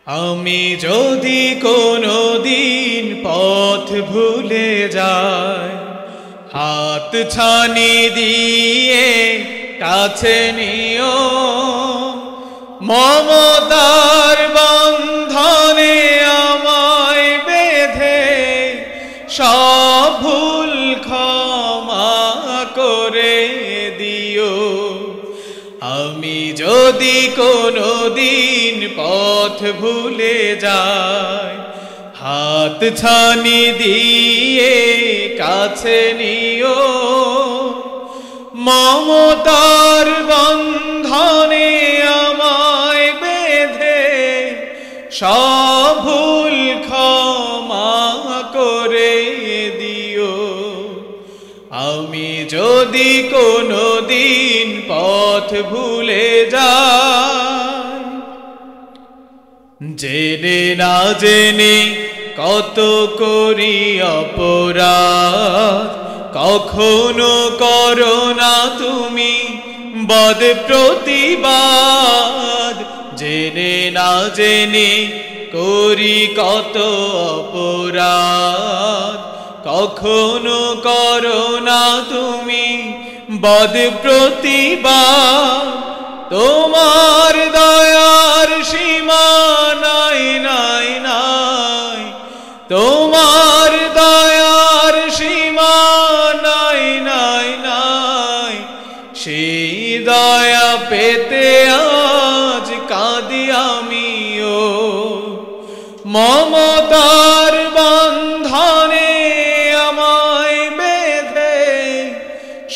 আমি যদি কোনো দিন পথ ভুলে যাই, হাত ছানি দিয়ে কাছে নিও, মমতার বন্ধনে আমায় বেঁধে সব ভুল ক্ষমা করে দিও। আমি যদি কোনো দিন পথ ভুলে যাই, হাত ছানি দিয়ে কাছে নিও, মমতার বন্ধনে আমায় বেঁধে সব ভুল ক্ষমা করে দিও। আমি যদি কোনো দিন পথ ভুলে যাই, জেনে না জেনে কত করি অপরাধ, কখনো করো না তুমি বদ প্রতিবাদ। জেনে না জেনে করি কত অপরাধ, কখনো করো না তুমি বদ প্রতিবাদ। তোমার দয়ার সীমা নাই নাই নাই, তোমার দয়ার সীমা নাই নাই নাই। সেই দয়া পেতে আজ কাঁদি আমিও, মমতার বন্ধনে আমায় বেঁধে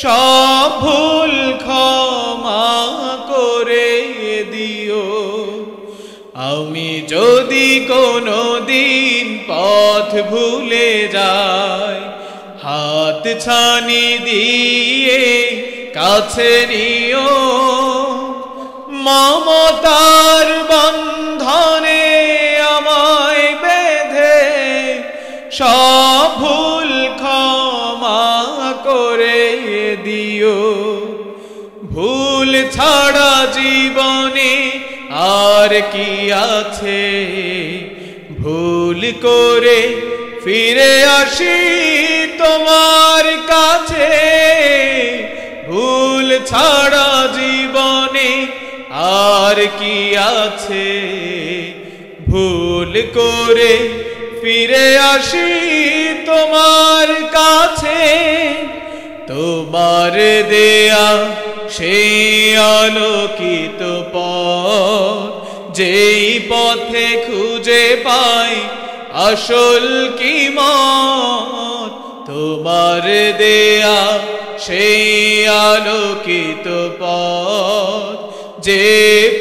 সব ভুল ক্ষমা করে দিও। আমি যদি কোনো দিন পথ ভুলে যাই, হাত ছানি দিয়ে কাছে নিও, মমতার বন্ধনে আমায় বেঁধে সব ভুল ক্ষমা করে দিও। ভুল ছাড়া জীবনে আর কি আছে, ভুল করে ফিরে আসি তোমার কাছে। ভুল ছাড়া জীবনে আর কি আছে, ভুল করে ফিরে আসি তোমার কাছে। তোমার দেয়া সেই আলোকিত পথ, যেই পথে খুঁজে পাই আসল কিমত। তোমার দেয়া সেই আলোকিত পথ, যে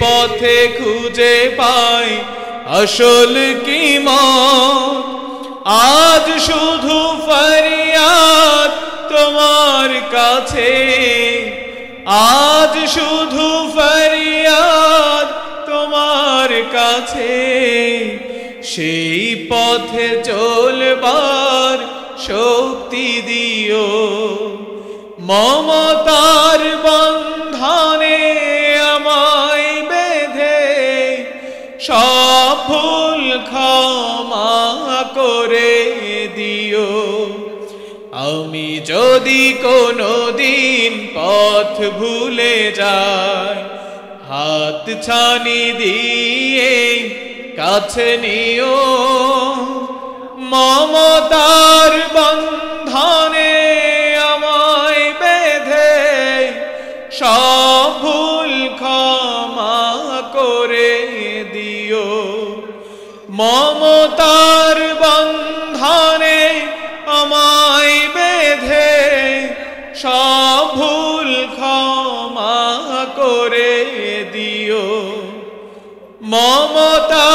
পথে খুঁজে পাই আসল কিমত। আজ শুধু ফরিয়াদ তোমার কাছে, আজ শুধু ফরিয়াদ তোমার কাছে। সেই পথে চলবার শক্তি দিও, মমতার বন্ধনে আমায় বেঁধে সব ভুল ক্ষমা করে দিও। আমি যদি কোনো দিন পথ ভুলে যাই, হাত ছানি দিয়ে কাছে নিও, মমতার বন্ধনে আমায় বেঁধে সব ভুল ক্ষমা করে দিও। মমতার বন্ধনে আমায় বেঁধে সব ভুল ক্ষমা করে দিও। মমতা